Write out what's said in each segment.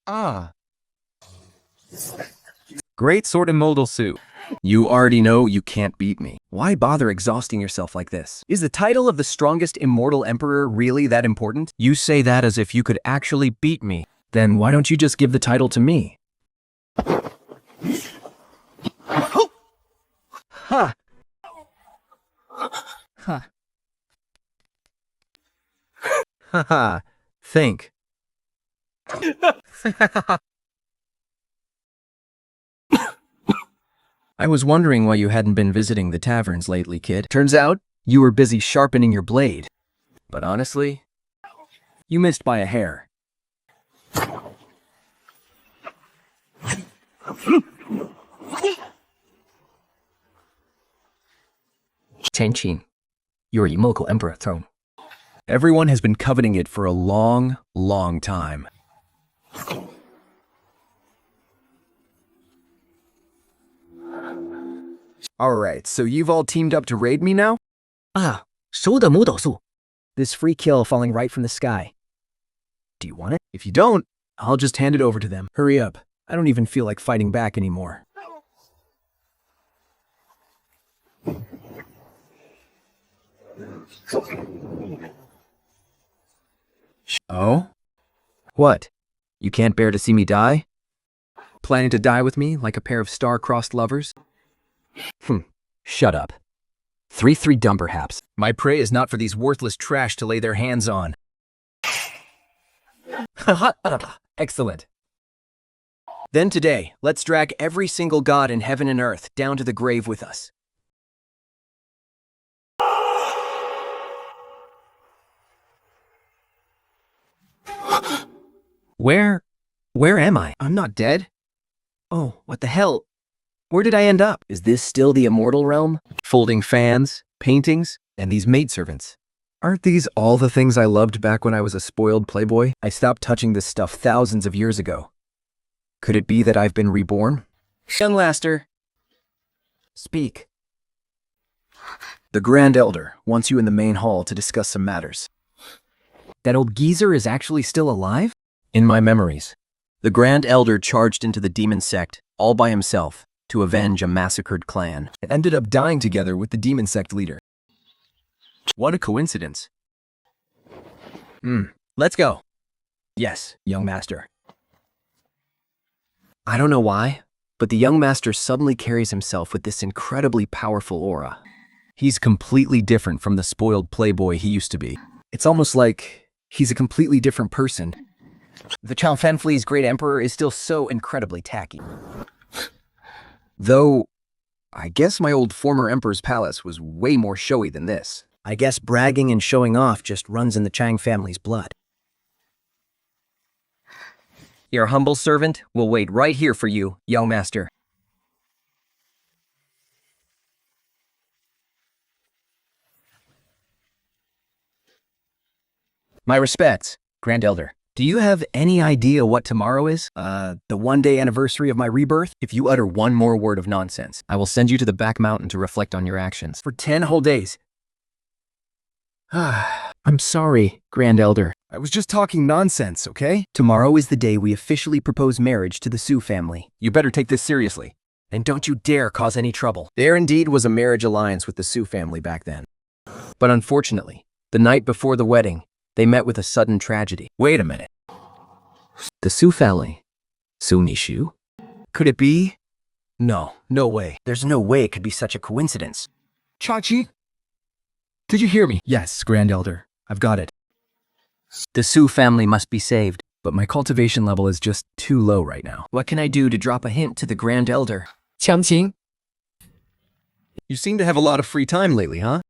Ah. Great sword and modal suit. You already know you can't beat me. Why bother exhausting yourself like this? Is the title of the strongest Immortal Emperor really that important? You say that as if you could actually beat me. Then why don't you just give the title to me? Ha! Ha. Haha. Think. I was wondering why you hadn't been visiting the taverns lately, kid. Turns out, you were busy sharpening your blade. But honestly, you missed by a hair. Chenqing, your Immortal Emperor throne. Everyone has been coveting it for a long, long time. Alright, so you've all teamed up to raid me now? Ah, 手的魔导术. This free kill falling right from the sky. Do you want it? If you don't, I'll just hand it over to them. Hurry up. I don't even feel like fighting back anymore. Oh? What? You can't bear to see me die? Planning to die with me like a pair of star-crossed lovers? Shut up. 3-3 dumb perhaps. My prey is not for these worthless trash to lay their hands on. Excellent. Then today, let's drag every single god in heaven and earth down to the grave with us. Where am I? I'm not dead. Oh, what the hell? Where did I end up? Is this still the immortal realm? Folding fans, paintings, and these maidservants. Aren't these all the things I loved back when I was a spoiled playboy? I stopped touching this stuff thousands of years ago. Could it be that I've been reborn? Young Master, speak. The Grand Elder wants you in the main hall to discuss some matters. That old geezer is actually still alive? In my memories, the Grand Elder charged into the demon sect all by himself to avenge a massacred clan and ended up dying together with the demon sect leader. What a coincidence. Let's go. Yes, young master. I don't know why, but the young master suddenly carries himself with this incredibly powerful aura. He's completely different from the spoiled playboy he used to be. It's almost like he's a completely different person. The Chao Fanflee's great emperor is still so incredibly tacky. Though, I guess my old former emperor's palace was way more showy than this. I guess bragging and showing off just runs in the Chang family's blood. Your humble servant will wait right here for you, young master. My respects, Grand Elder. Do you have any idea what tomorrow is? The one-day anniversary of my rebirth? If you utter one more word of nonsense, I will send you to the back mountain to reflect on your actions. For 10 whole days. I'm sorry, Grand Elder. I was just talking nonsense, okay? Tomorrow is the day we officially propose marriage to the Su family. You better take this seriously. And don't you dare cause any trouble. There indeed was a marriage alliance with the Su family back then. But unfortunately, the night before the wedding, they met with a sudden tragedy. Wait a minute. The Su family? Su Nishu? Could it be? No way. There's no way it could be such a coincidence. Chachi? Did you hear me? Yes, Grand Elder. I've got it. The Su family must be saved, but my cultivation level is just too low right now. What can I do to drop a hint to the Grand Elder? Qiangqing. You seem to have a lot of free time lately, huh?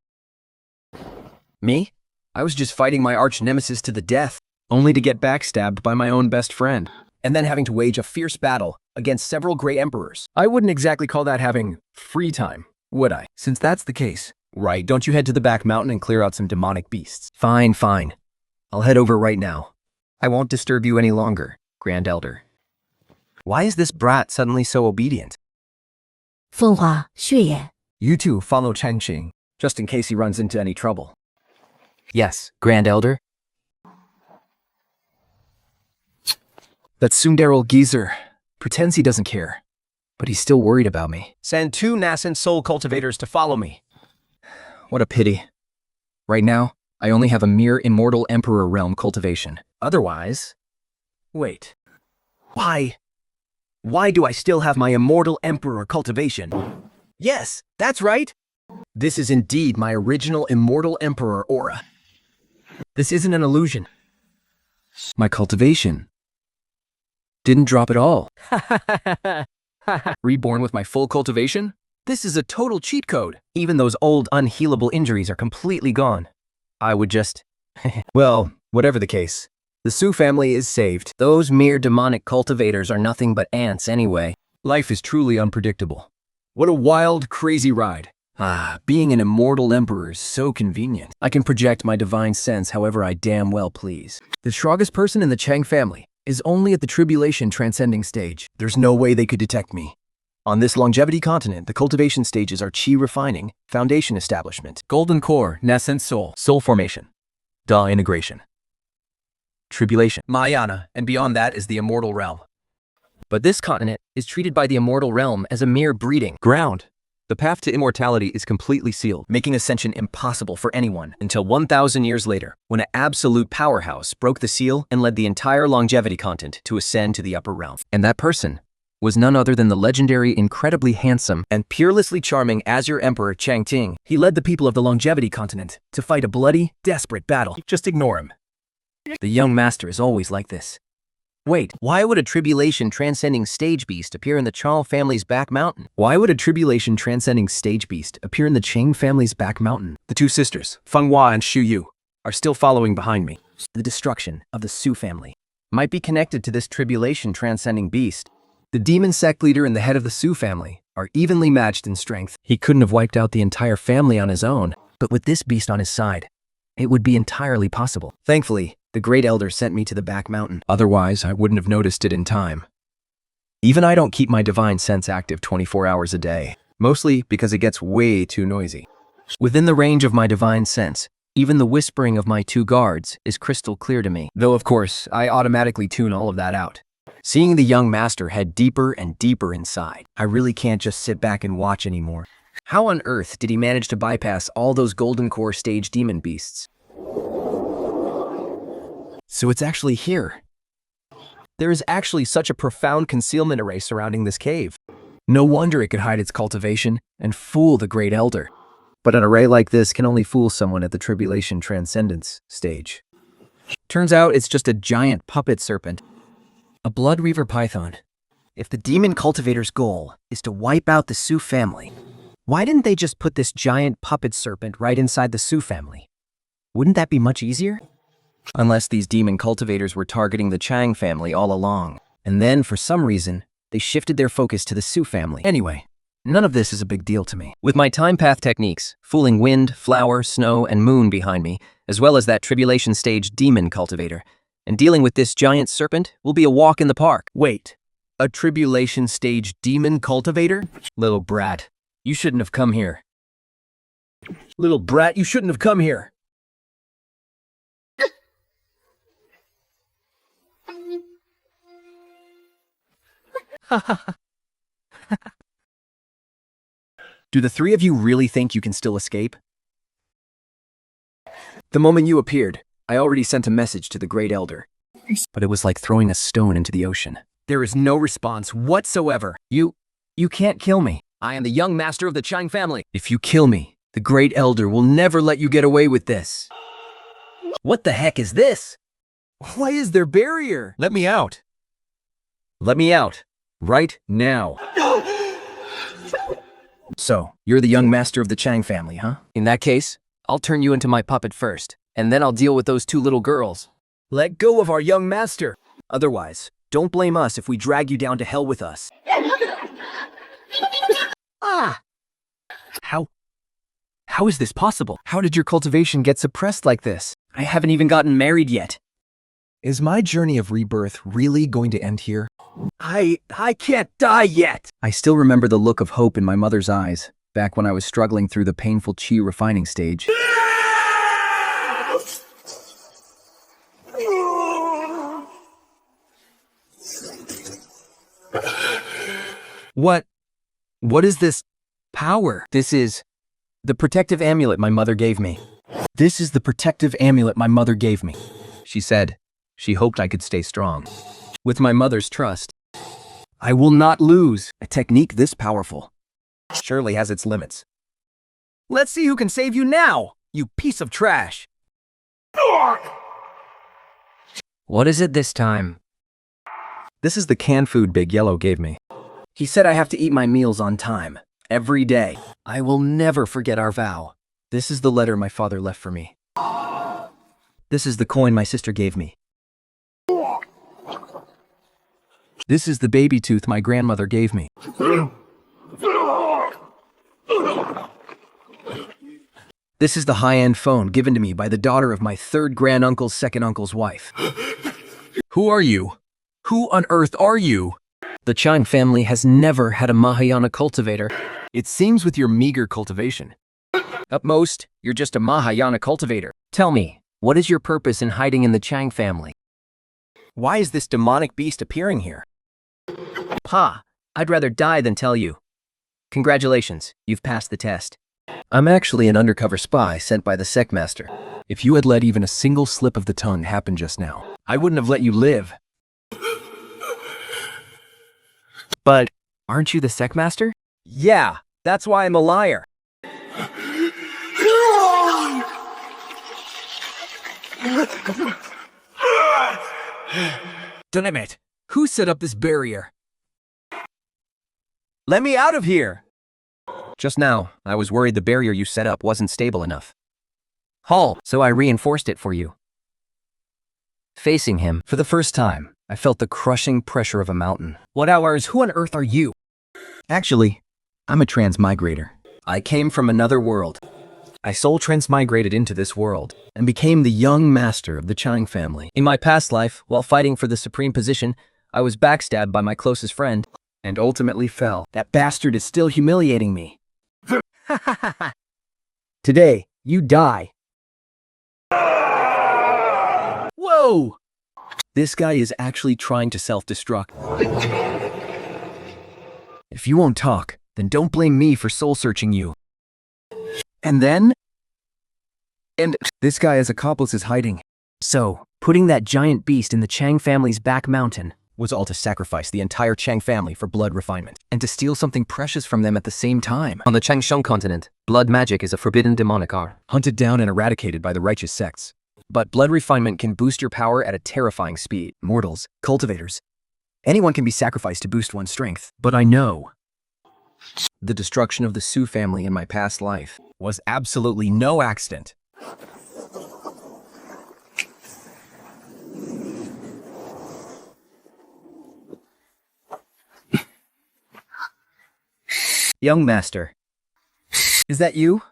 Me? I was just fighting my arch nemesis to the death, only to get backstabbed by my own best friend, and then having to wage a fierce battle against several great emperors. I wouldn't exactly call that having free time, would I? Since that's the case, right, don't you head to the back mountain and clear out some demonic beasts? Fine. I'll head over right now. I won't disturb you any longer, Grand Elder. Why is this brat suddenly so obedient? 风花雪野 You two follow Chengqing, just in case he runs into any trouble. Yes, Grand Elder. That tsundere geezer pretends he doesn't care, but he's still worried about me. Send 2 nascent soul cultivators to follow me. What a pity. Right now, I only have a mere Immortal Emperor realm cultivation. Otherwise... Wait. Why? Why do I still have my Immortal Emperor cultivation? Yes, that's right! This is indeed my original Immortal Emperor aura. This isn't an illusion. My cultivation didn't drop at all. Reborn with my full cultivation? This is a total cheat code. Even those old unhealable injuries are completely gone. I would just... Well, whatever the case, the Su family is saved. Those mere demonic cultivators are nothing but ants anyway. Life is truly unpredictable. What a wild, crazy ride. Being an Immortal Emperor is so convenient. I can project my divine sense however I damn well please. The strongest person in the Chang family is only at the tribulation transcending stage. There's no way they could detect me. On this longevity continent, the cultivation stages are Qi refining, foundation establishment, golden core, nascent soul, soul formation, Da integration, tribulation, Mayana, and beyond that is the immortal realm. But this continent is treated by the immortal realm as a mere breeding Ground. The path to immortality is completely sealed, making ascension impossible for anyone until 1,000 years later, when an absolute powerhouse broke the seal and led the entire longevity continent to ascend to the upper realm. And that person was none other than the legendary, incredibly handsome, and peerlessly charming Azure Emperor Chang Ting. He led the people of the longevity continent to fight a bloody, desperate battle. Just ignore him. The young master is always like this. Wait, why would a tribulation transcending stage beast appear in the Chang family's back mountain? Why would a tribulation transcending stage beast appear in the Chang family's back mountain? The 2 sisters, Feng Hua and Xu Yu, are still following behind me. The destruction of the Su family might be connected to this tribulation transcending beast. The demon sect leader and the head of the Su family are evenly matched in strength. He couldn't have wiped out the entire family on his own, But with this beast on his side, it would be entirely possible. Thankfully, the Great Elder sent me to the back mountain. Otherwise, I wouldn't have noticed it in time. Even I don't keep my divine sense active 24 hours a day, mostly because it gets way too noisy. Within the range of my divine sense, even the whispering of my 2 guards is crystal clear to me. Though, of course, I automatically tune all of that out. Seeing the young master head deeper and deeper inside, I really can't just sit back and watch anymore. How on earth did he manage to bypass all those golden core stage demon beasts? So it's actually here. There is actually such a profound concealment array surrounding this cave. No wonder it could hide its cultivation and fool the Great Elder. But an array like this can only fool someone at the Tribulation Transcendence stage. Turns out it's just a giant puppet serpent. A Blood Reaver python. If the demon cultivator's goal is to wipe out the Su family, why didn't they just put this giant puppet serpent right inside the Su family? Wouldn't that be much easier? Unless these demon cultivators were targeting the Chang family all along. And then, for some reason, they shifted their focus to the Su family. Anyway, none of this is a big deal to me. With my time path techniques, fooling wind, flower, snow, and moon behind me, as well as that tribulation stage demon cultivator, and dealing with this giant serpent will be a walk in the park. Wait, a tribulation stage demon cultivator? Little brat, you shouldn't have come here. Little brat, you shouldn't have come here. Do the 3 of you really think you can still escape? The moment you appeared, I already sent a message to the Great Elder. But it was like throwing a stone into the ocean. There is no response whatsoever. You can't kill me. I am the young master of the Chang family. If you kill me, the Great Elder will never let you get away with this. What the heck is this? Why is there barrier? Let me out. Let me out. Right now. So, you're the young master of the Chang family, huh? In that case, I'll turn you into my puppet first, and then I'll deal with those 2 little girls. Let go of our young master. Otherwise, don't blame us if we drag you down to hell with us. Ah! How is this possible? How did your cultivation get suppressed like this? I haven't even gotten married yet. Is my journey of rebirth really going to end here? I can't die yet! I still remember the look of hope in my mother's eyes, back when I was struggling through the painful Qi refining stage. What is this power? This is the protective amulet my mother gave me. This is the protective amulet my mother gave me. She said she hoped I could stay strong. With my mother's trust, I will not lose. A technique this powerful surely has its limits. Let's see who can save you now, you piece of trash. What is it this time? This is the canned food Big Yellow gave me. He said I have to eat my meals on time, every day. I will never forget our vow. This is the letter my father left for me. This is the coin my sister gave me. This is the baby tooth my grandmother gave me. This is the high-end phone given to me by the daughter of my third granduncle's second uncle's wife. Who are you? Who on earth are you? The Chang family has never had a Mahayana cultivator. It seems with your meager cultivation. At most, you're just a Mahayana cultivator. Tell me, what is your purpose in hiding in the Chang family? Why is this demonic beast appearing here? Pa, I'd rather die than tell you. Congratulations, you've passed the test. I'm actually an undercover spy sent by the sect master. If you had let even a single slip of the tongue happen just now, I wouldn't have let you live. But aren't you the sect master? Yeah, that's why I'm a liar. Damn it! Who set up this barrier? Let me out of here! Just now, I was worried the barrier you set up wasn't stable enough. So I reinforced it for you. Facing him, For the first time, I felt the crushing pressure of a mountain. what hours? Who on earth are you? Actually, I'm a transmigrator. I came from another world. I soul transmigrated into this world and became the young master of the Chang family. In my past life, while fighting for the supreme position, I was backstabbed by my closest friend. And ultimately fell. That bastard is still humiliating me. Today, you die. Whoa! This guy is actually trying to self-destruct. If you won't talk, then don't blame me for soul-searching you. And this guy has accomplices hiding. So, putting that giant beast in the Chang family's back mountain Was all to sacrifice the entire Chang family for blood refinement, and to steal something precious from them at the same time. on the Changsheng continent. Blood magic is a forbidden demonic art. Hunted down and eradicated by the righteous sects. But blood refinement can boost your power at a terrifying speed. Mortals, cultivators, anyone can be sacrificed to boost one's strength. But I know the destruction of the Su family in my past life was absolutely no accident. Young master. Is that you?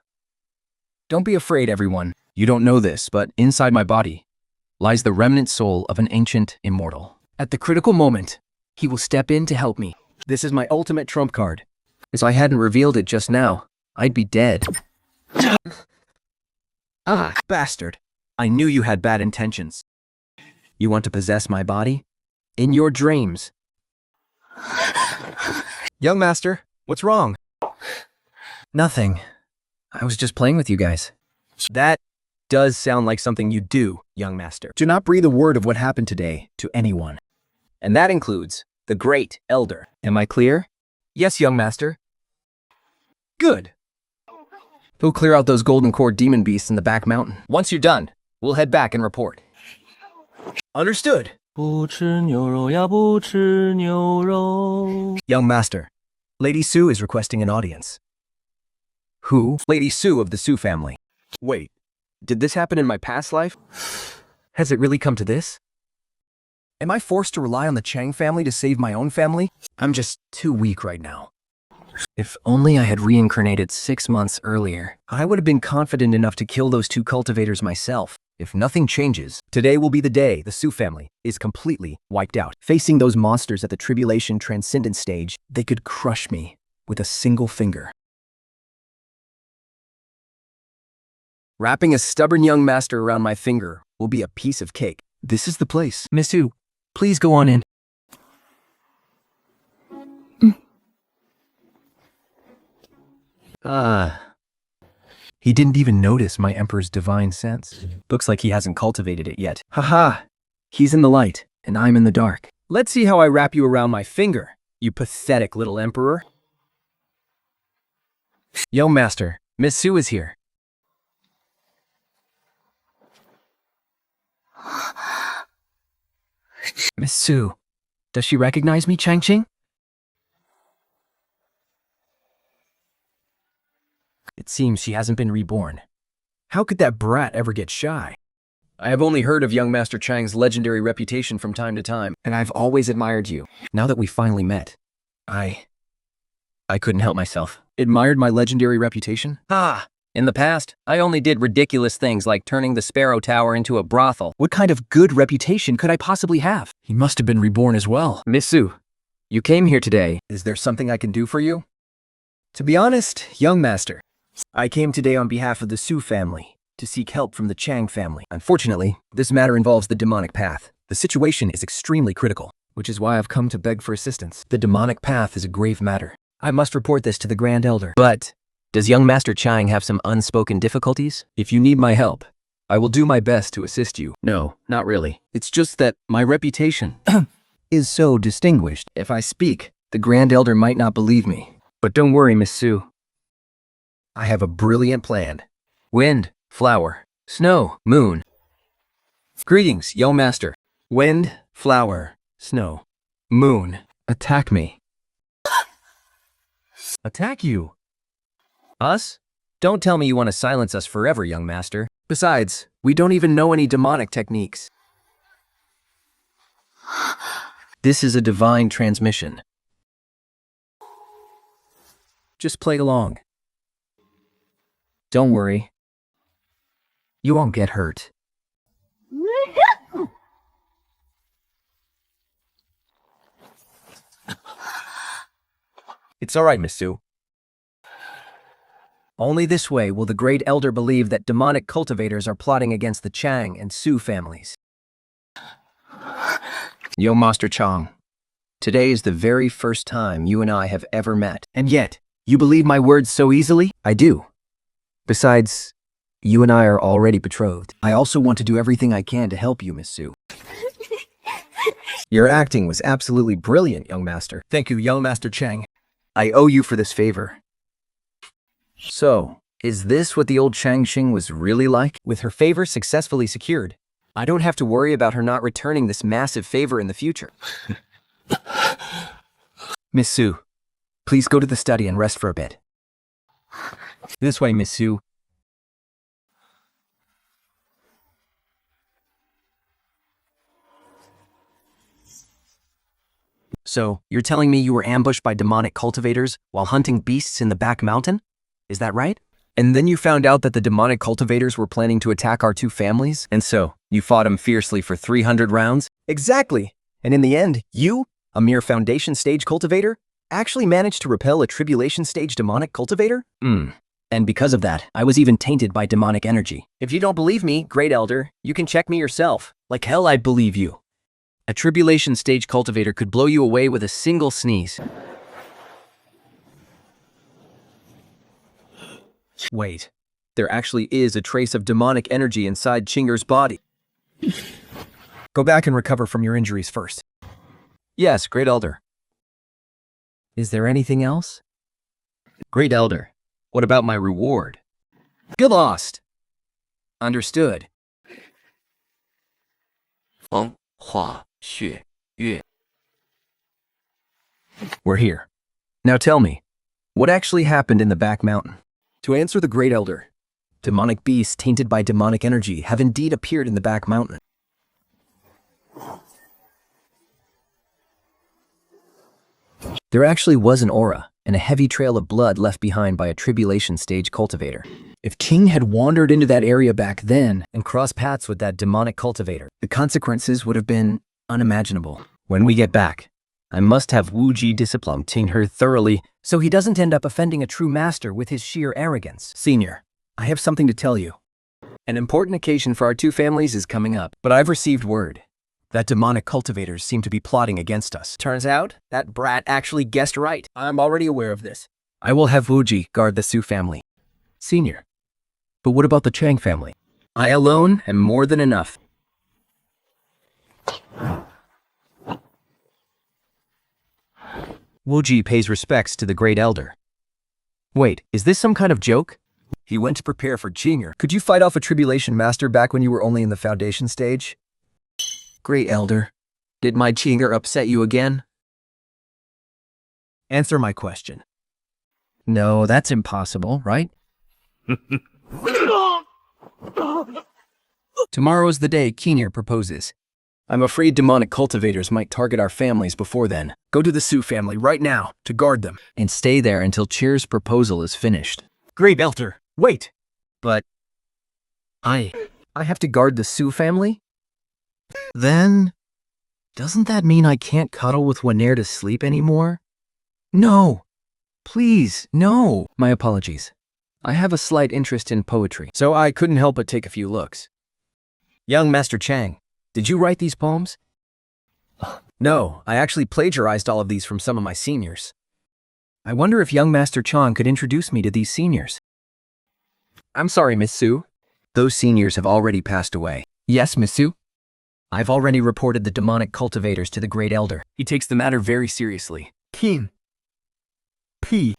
Don't be afraid, everyone. You don't know this, but inside my body lies the remnant soul of an ancient immortal. At the critical moment, he will step in to help me. This is my ultimate trump card. If I hadn't revealed it just now, I'd be dead. Bastard. I knew you had bad intentions. You want to possess my body? In your dreams. Young master, what's wrong? Nothing. I was just playing with you guys. That does sound like something you do, young master. Do not breathe a word of what happened today to anyone. And that includes the great elder. Am I clear? Yes, young master. Good. Go clear out those golden core demon beasts in the back mountain. Once you're done, we'll head back and report. Understood. 不吃牛肉呀，不吃牛肉。 Young master, Lady Su is requesting an audience. Who? Lady Su of the Su family. Wait, did this happen in my past life? Has it really come to this? Am I forced to rely on the Chang family to save my own family? I'm just too weak right now. If only I had reincarnated 6 months earlier. I would have been confident enough to kill those two cultivators myself. If nothing changes, today will be the day the Su family is completely wiped out. Facing those monsters at the Tribulation Transcendent stage, they could crush me with a single finger. Wrapping a stubborn young master around my finger will be a piece of cake. This is the place. Miss Hu, please go on in. He didn't even notice my emperor's divine sense. Looks like he hasn't cultivated it yet. Haha, he's in the light, and I'm in the dark. Let's see how I wrap you around my finger, you pathetic little emperor. Yo, Master, Miss Sue is here. Miss Sue, does she recognize me, Changqing? It seems she hasn't been reborn. How could that brat ever get shy? I have only heard of young Master Chang's legendary reputation from time to time, And I've always admired you. now that we finally met, I couldn't help myself. Admired my legendary reputation? In the past, I only did ridiculous things like turning the Sparrow Tower into a brothel. What kind of good reputation could I possibly have? He must have been reborn as well. Miss Sue, you came here today. Is there something I can do for you? To be honest, young master, I came today on behalf of the Su family to seek help from the Chang family. Unfortunately, this matter involves the demonic path. The situation is extremely critical, which is why I've come to beg for assistance. The demonic path is a grave matter. I must report this to the Grand Elder. But does young Master Chang have some unspoken difficulties? If you need my help, I will do my best to assist you. No, not really. It's just that my reputation is so distinguished. If I speak, the Grand Elder might not believe me. But don't worry, Miss Sue. I have a brilliant plan. Wind, flower, snow, moon. Greetings, young master. Wind, flower, snow, moon. Attack me. Attack you? Us? Don't tell me you want to silence us forever, young master. Besides, we don't even know any demonic techniques. This is a divine transmission. Just play along. Don't worry. You won't get hurt. It's all right, Miss Sue. Only this way will the Great Elder believe that demonic cultivators are plotting against the Chang and Su families. Yo, Master Chang. Today is the very first time you and I have ever met. And yet, you believe my words so easily? I do. Besides, you and I are already betrothed. I also want to do everything I can to help you, Miss Sue. Your acting was absolutely brilliant, young master. Thank you, young Master Chang. I owe you for this favor. So, is this what the old Changqing was really like? With her favor successfully secured, I don't have to worry about her not returning this massive favor in the future. Miss Sue, please go to the study and rest for a bit. This way, Miss Sue. So, you're telling me you were ambushed by demonic cultivators while hunting beasts in the back mountain? Is that right? And then you found out that the demonic cultivators were planning to attack our two families? And so, you fought them fiercely for 300 rounds? Exactly! And in the end, you, a mere foundation stage cultivator, actually managed to repel a tribulation stage demonic cultivator? And because of that, I was even tainted by demonic energy. If you don't believe me, Great Elder, you can check me yourself. Like hell, I believe you. A tribulation stage cultivator could blow you away with a single sneeze. Wait, there actually is a trace of demonic energy inside Chinger's body. Go back and recover from your injuries first. Yes, Great Elder. Is there anything else? Great Elder, what about my reward? Get lost. Understood. 风化血月 We're here. Now tell me, what actually happened in the back mountain? To answer the Great Elder, demonic beasts tainted by demonic energy have indeed appeared in the back mountain. There actually was an aura and a heavy trail of blood left behind by a tribulation stage cultivator. If King had wandered into that area back then and crossed paths with that demonic cultivator, the consequences would have been unimaginable. When we get back, I must have Wu Ji discipline her thoroughly so he doesn't end up offending a true master with his sheer arrogance. Senior, I have something to tell you. An important occasion for our two families is coming up, but I've received word that demonic cultivators seem to be plotting against us. Turns out, that brat actually guessed right. I'm already aware of this. I will have Wuji guard the Su family. Senior. But what about the Chang family? I alone am more than enough. Wuji pays respects to the great elder. Wait, is this some kind of joke? He went to prepare for Jing'er. Could you fight off a tribulation master back when you were only in the foundation stage? Great elder, did my Jing'er upset you again? Answer my question. No, that's impossible, right? Tomorrow's the day Jing'er proposes. I'm afraid demonic cultivators might target our families before then. Go to the Su family right now to guard them. And stay there until Cheer's proposal is finished. Great elder, wait! But I have to guard the Su family? Then, doesn't that mean I can't cuddle with Waner to sleep anymore? No! Please, no! My apologies. I have a slight interest in poetry, so I couldn't help but take a few looks. Young Master Chang, did you write these poems? No, I actually plagiarized all of these from some of my seniors. I wonder if young Master Chang could introduce me to these seniors. I'm sorry, Miss Su. Those seniors have already passed away. Yes, Miss Su? I've already reported the demonic cultivators to the Great Elder. He takes the matter very seriously. Keen. P.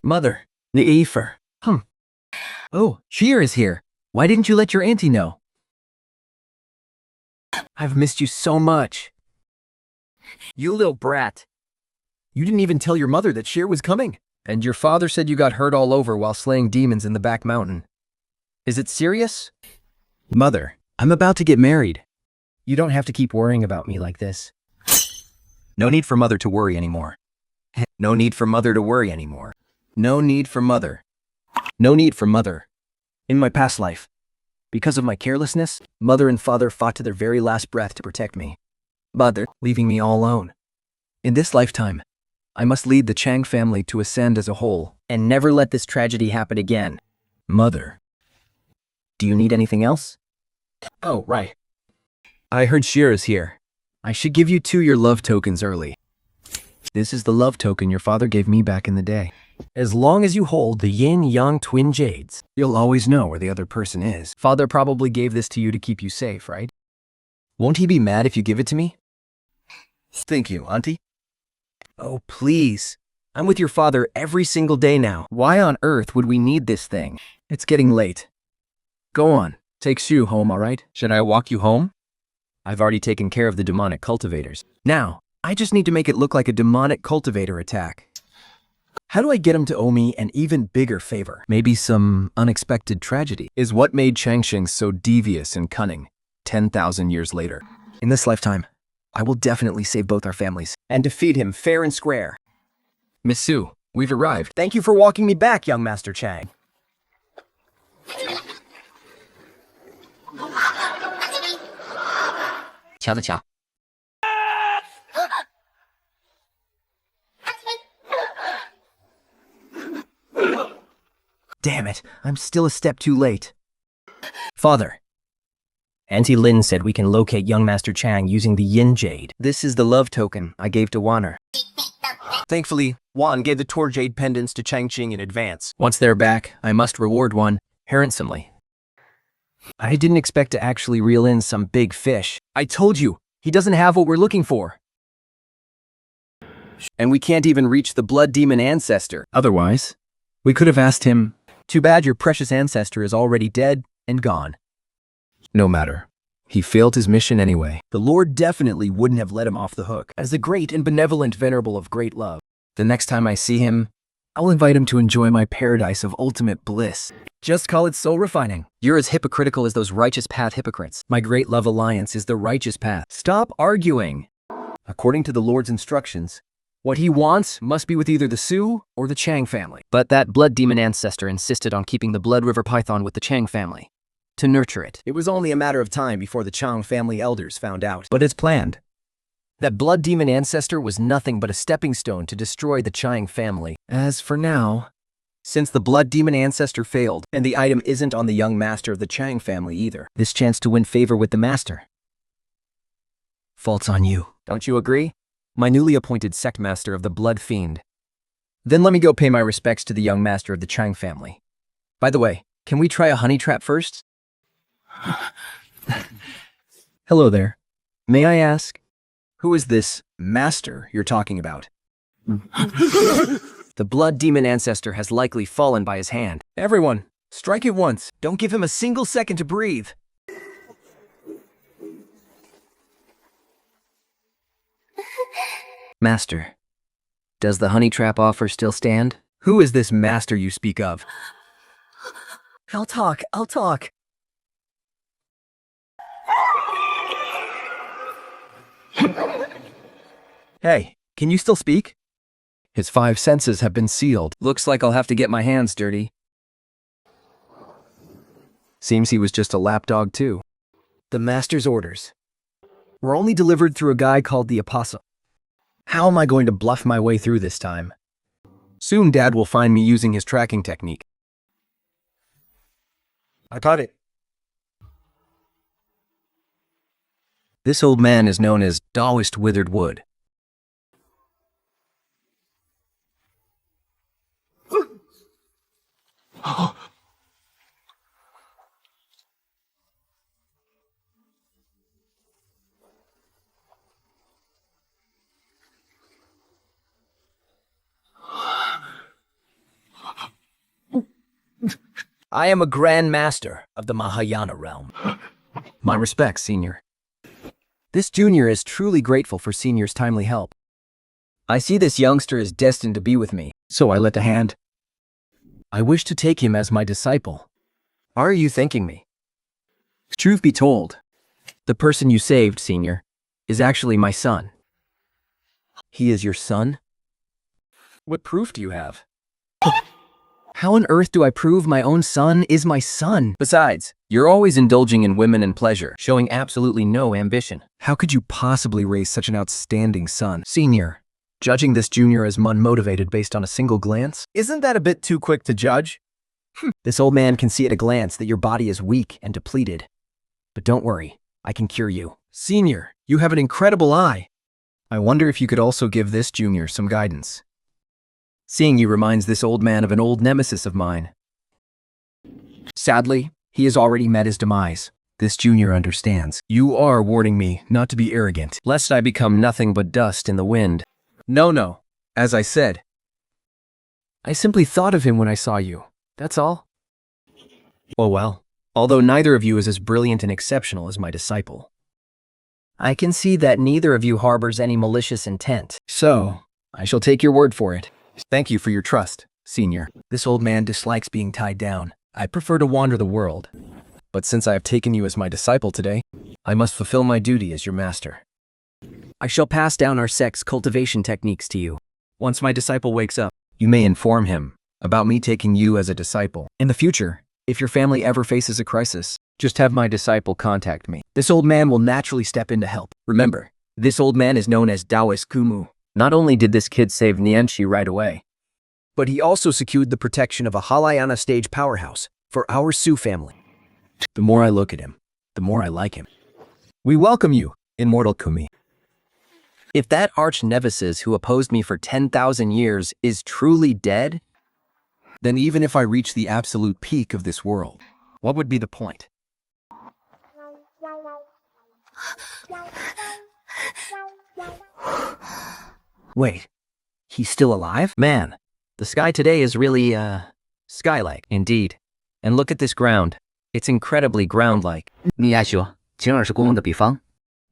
Mother. The Afer. Oh, Cheer is here. Why didn't you let your auntie know? I've missed you so much. You little brat. You didn't even tell your mother that Sheer was coming. And your father said you got hurt all over while slaying demons in the back mountain. Is it serious? Mother, I'm about to get married. You don't have to keep worrying about me like this. No need for mother to worry anymore. No need for mother to worry anymore. No need for mother. No need for mother. In my past life, because of my carelessness, mother and father fought to their very last breath to protect me. Mother, leaving me all alone. In this lifetime, I must lead the Chang family to ascend as a whole and never let this tragedy happen again. Mother. Do you need anything else? Oh, right. I heard Sheer is here. I should give you two your love tokens early. This is the love token your father gave me back in the day. As long as you hold the yin-yang twin jades, you'll always know where the other person is. Father probably gave this to you to keep you safe, right? Won't he be mad if you give it to me? Thank you, Auntie. Oh, please. I'm with your father every single day now. Why on earth would we need this thing? It's getting late. Go on. Take Shu home, all right? Should I walk you home? I've already taken care of the demonic cultivators. Now, I just need to make it look like a demonic cultivator attack. How do I get him to owe me an even bigger favor? Maybe some unexpected tragedy is what made Changsheng so devious and cunning 10,000 years later. In this lifetime, I will definitely save both our families and defeat him fair and square. Miss Su, we've arrived. Thank you for walking me back, young Master Chang. Damn it, I'm still a step too late. Father. Auntie Lin said we can locate young Master Chang using the Yin Jade. This is the love token I gave to Waner. Thankfully, Wan gave the Tor Jade pendants to Changqing in advance. Once they're back, I must reward Wan handsomely. I didn't expect to actually reel in some big fish. I told you, he doesn't have what we're looking for. And we can't even reach the blood demon ancestor. Otherwise, we could have asked him, too bad your precious ancestor is already dead and gone. No matter. He failed his mission anyway. The Lord definitely wouldn't have let him off the hook. As the great and benevolent venerable of great love, the next time I see him, I'll invite him to enjoy my paradise of ultimate bliss. Just call it soul refining. You're as hypocritical as those righteous path hypocrites. My great love alliance is the righteous path. Stop arguing. According to the Lord's instructions, what he wants must be with either the Su or the Chang family. But that blood demon ancestor insisted on keeping the blood river python with the Chang family to nurture it. It was only a matter of time before the Chang family elders found out. But as planned, that blood demon ancestor was nothing but a stepping stone to destroy the Chang family. As for now, since the blood demon ancestor failed, and the item isn't on the young master of the Chang family either, this chance to win favor with the master falls on you. Don't you agree? My newly appointed sect master of the Blood Fiend. Then let me go pay my respects to the young master of the Chang family. By the way, can we try a honey trap first? Hello there. May I ask, who is this master you're talking about? The blood demon ancestor has likely fallen by his hand. Everyone, strike it once. Don't give him a single second to breathe. Master, does the honey trap offer still stand? Who is this master you speak of? I'll talk. Hey, can you still speak? His 5 senses have been sealed. Looks like I'll have to get my hands dirty. Seems he was just a lapdog too. The master's orders were only delivered through a guy called the Apostle. How am I going to bluff my way through this time? Soon Dad will find me using his tracking technique. I caught it. This old man is known as Taoist Withered Wood. I am a Grand Master of the Mahayana realm. My respects, Senior. This junior is truly grateful for Senior's timely help. I see this youngster is destined to be with me, so I lent a hand. I wish to take him as my disciple. Are you thanking me? Truth be told, the person you saved, Senior, is actually my son. He is your son? What proof do you have? How on earth do I prove my own son is my son? Besides, you're always indulging in women and pleasure, showing absolutely no ambition. How could you possibly raise such an outstanding son? Senior, judging this junior as unmotivated based on a single glance? Isn't that a bit too quick to judge? This old man can see at a glance that your body is weak and depleted. But don't worry, I can cure you. Senior, you have an incredible eye. I wonder if you could also give this junior some guidance. Seeing you reminds this old man of an old nemesis of mine. Sadly, he has already met his demise. This junior understands. You are warning me not to be arrogant, lest I become nothing but dust in the wind. No. As I said, I simply thought of him when I saw you. That's all. Oh well, although neither of you is as brilliant and exceptional as my disciple. I can see that neither of you harbors any malicious intent. So, I shall take your word for it. Thank you for your trust, Senior. This old man dislikes being tied down. I prefer to wander the world. But since I have taken you as my disciple today, I must fulfill my duty as your master. I shall pass down our sex cultivation techniques to you. Once my disciple wakes up, you may inform him about me taking you as a disciple. In the future, if your family ever faces a crisis, just have my disciple contact me. This old man will naturally step in to help. Remember, this old man is known as Taoist Kumu. Not only did this kid save Nianchi right away, but he also secured the protection of a Halayana stage powerhouse for our Su family. The more I look at him, the more I like him. We welcome you, Immortal Kumi. If that arch-nemesis who opposed me for 10,000 years is truly dead, then even if I reach the absolute peak of this world, what would be the point? Wait, he's still alive? Man, the sky today is really, sky-like. Indeed. And look at this ground. It's incredibly ground-like. 你爱说，请耳是公用的比方。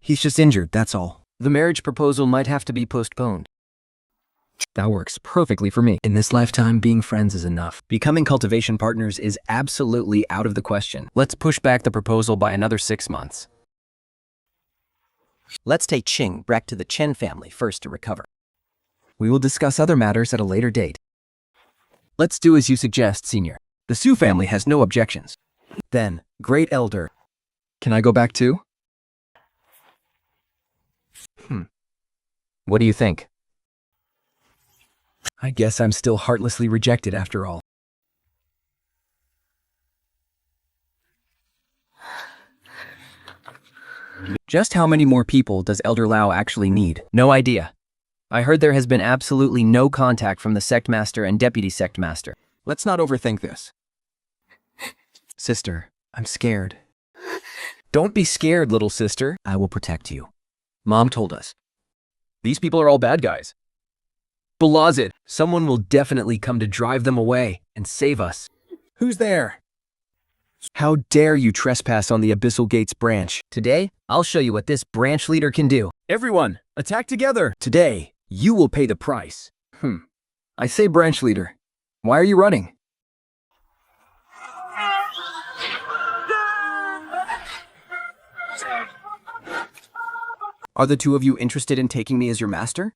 He's just injured, that's all. The marriage proposal might have to be postponed. That works perfectly for me. In this lifetime, being friends is enough. Becoming cultivation partners is absolutely out of the question. Let's push back the proposal by another 6 months. Let's take Qing back to the Chen family first to recover. We will discuss other matters at a later date. Let's do as you suggest, Senior. The Su family has no objections. Then, Great Elder, can I go back too? What do you think? I guess I'm still heartlessly rejected after all. Just how many more people does Elder Lao actually need? No idea. I heard there has been absolutely no contact from the sect master and deputy sect master. Let's not overthink this. Sister, I'm scared. Don't be scared, little sister. I will protect you. Mom told us. These people are all bad guys. Belazid, someone will definitely come to drive them away and save us. Who's there? How dare you trespass on the Abyssal Gates branch? Today, I'll show you what this branch leader can do. Everyone, attack together! Today, you will pay the price. I say branch leader. Why are you running? Are the two of you interested in taking me as your master?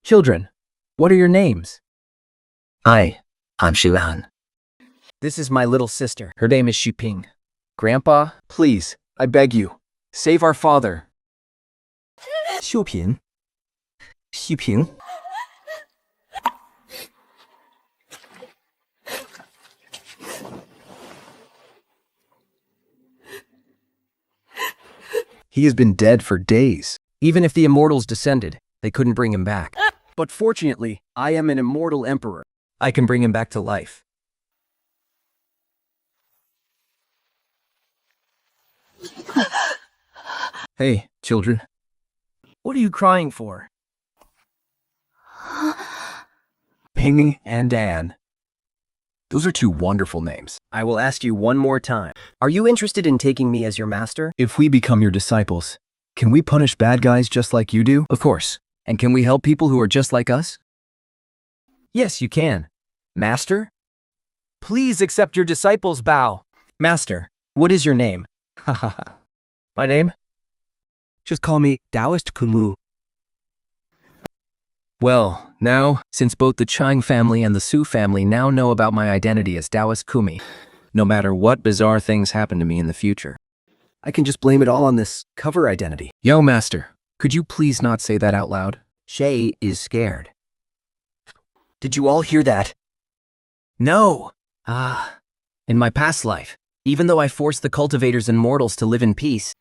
Children, what are your names? I'm Shuan. This is my little sister. Her name is Xuping. Grandpa, please, I beg you, save our father. 秀萍，西平， He has been dead for days. Even if the immortals descended, they couldn't bring him back. But fortunately, I am an immortal emperor. I can bring him back to life. Hey, children. What are you crying for? Ping and Dan. Those are two wonderful names. I will ask you one more time. Are you interested in taking me as your master? If we become your disciples, can we punish bad guys just like you do? Of course. And can we help people who are just like us? Yes, you can. Master? Please accept your disciples' bow. Master, what is your name? My name? just call me Taoist Kunlu. Well, now, since both the Chang family and the Su family now know about my identity as Taoist Kumi, no matter what bizarre things happen to me in the future, I can just blame it all on this cover identity. Yo, Master, could you please not say that out loud? Shay is scared. Did you all hear that? No! In my past life, even though I forced the cultivators and mortals to live in peace,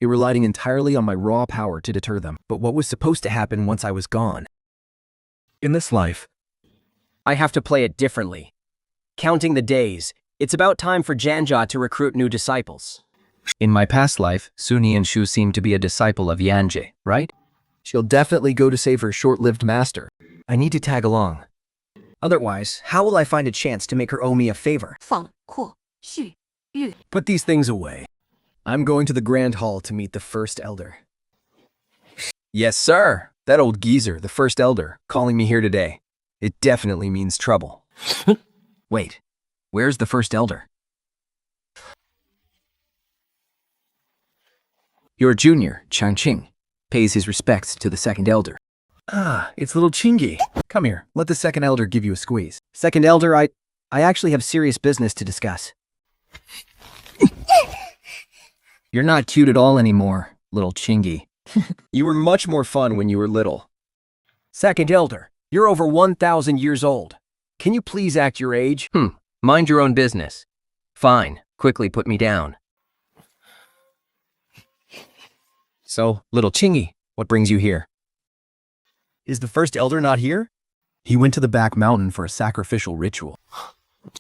it relying entirely on my raw power to deter them. But what was supposed to happen once I was gone? In this life, I have to play it differently. Counting the days, it's about time for Janja to recruit new disciples. In my past life, Suni and Shu seem to be a disciple of Yanje, right? she'll definitely go to save her short-lived master. I need to tag along. Otherwise, how will I find a chance to make her owe me a favor? 放阔续玉 Put these things away. I'm going to the Grand Hall to meet the First Elder. Yes, sir. That old geezer, the First Elder, calling me here today. It definitely means trouble. Wait, where's the First Elder? Your junior, Changqing, pays his respects to the Second Elder. Ah, it's little Chingy. Come here, let the Second Elder give you a squeeze. Second Elder, I actually have serious business to discuss. You're not cute at all anymore, little Chingy. You were much more fun when you were little. Second Elder, you're over 1,000 years old. Can you please act your age? Mind your own business. Fine, quickly put me down. So, little Chingy, what brings you here? Is the First Elder not here? He went to the back mountain for a sacrificial ritual.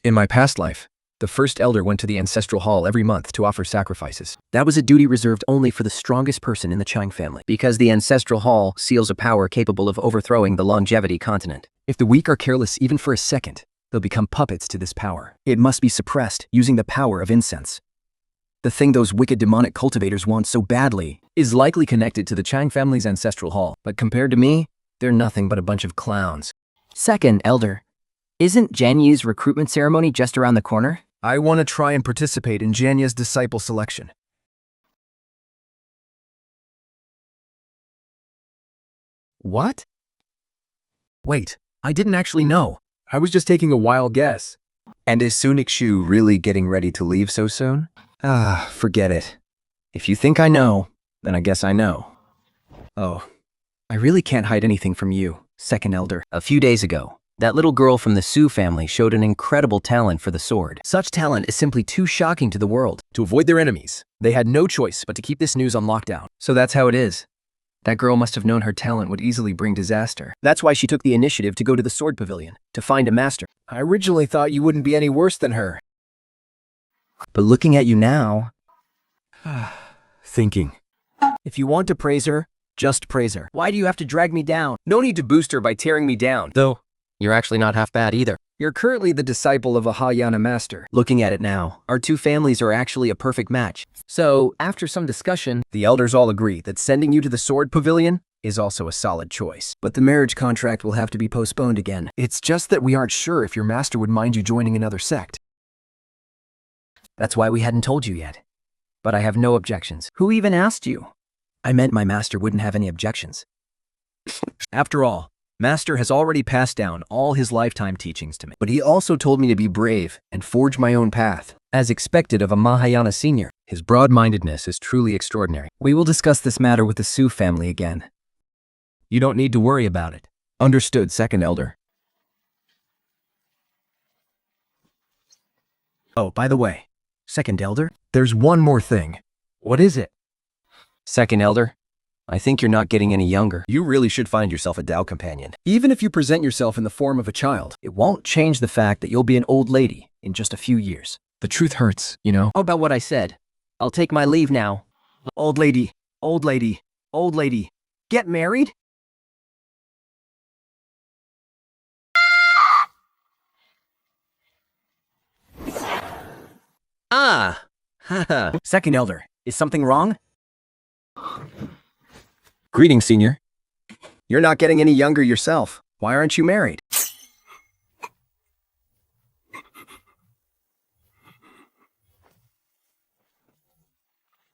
In my past life, the First Elder went to the Ancestral Hall every month to offer sacrifices. That was a duty reserved only for the strongest person in the Chang family. Because the Ancestral Hall seals a power capable of overthrowing the Longevity continent. If the weak are careless even for a second, they'll become puppets to this power. It must be suppressed using the power of incense. The thing those wicked demonic cultivators want so badly is likely connected to the Chang family's Ancestral Hall. But compared to me, they're nothing but a bunch of clowns. Second Elder, isn't Jianyu's recruitment ceremony just around the corner? I want to try and participate in Janya's disciple selection. What? Wait, I didn't actually know. I was just taking a wild guess. And is Sunikshu really getting ready to leave so soon? Forget it. If you think I know, then I guess I know. Oh, I really can't hide anything from you, Second Elder. A few days ago, That little girl from the Su family showed an incredible talent for the sword. Such talent is simply too shocking to the world. To avoid their enemies, they had no choice but to keep this news on lockdown. So that's how it is. That girl must have known her talent would easily bring disaster. That's why she took the initiative to go to the sword pavilion, to find a master. I originally thought you wouldn't be any worse than her. But looking at you now, Thinking. if you want to praise her, just praise her. Why do you have to drag me down? No need to boost her by tearing me down. Though, you're actually not half bad either. You're currently the disciple of a Hayana master. Looking at it now, our two families are actually a perfect match. So, after some discussion, The elders all agree that sending you to the sword pavilion is also a solid choice. but the marriage contract will have to be postponed again. It's just that we aren't sure if your master would mind you joining another sect. That's why we hadn't told you yet. But I have no objections. Who even asked you? I meant my master wouldn't have any objections. After all, Master has already passed down all his lifetime teachings to me. But he also told me to be brave and forge my own path, As expected of a Mahayana senior. His broad-mindedness is truly extraordinary. We will discuss this matter with the Su family again. You don't need to worry about it. Understood, Second Elder. Oh, by the way, Second Elder? There's one more thing. What is it? Second Elder, I think you're not getting any younger. You really should find yourself a Dao companion. Even if you present yourself in the form of a child. It won't change the fact that you'll be an old lady in just a few years. The truth hurts, you know? How about what I said? I'll take my leave now. Old lady, old lady, old lady. Get married? Ah! Haha. Second Elder, is something wrong? Greetings, Senior. You're not getting any younger yourself. Why aren't you married?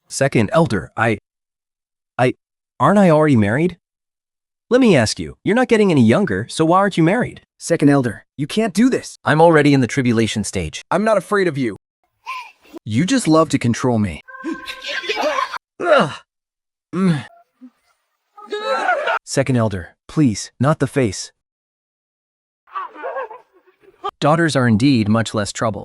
Second Elder, aren't I already married? Let me ask you, you're not getting any younger, so why aren't you married? Second Elder, you can't do this. I'm already in the tribulation stage. I'm not afraid of you. You just love to control me. Second Elder, please, not the face. Daughters are indeed much less trouble.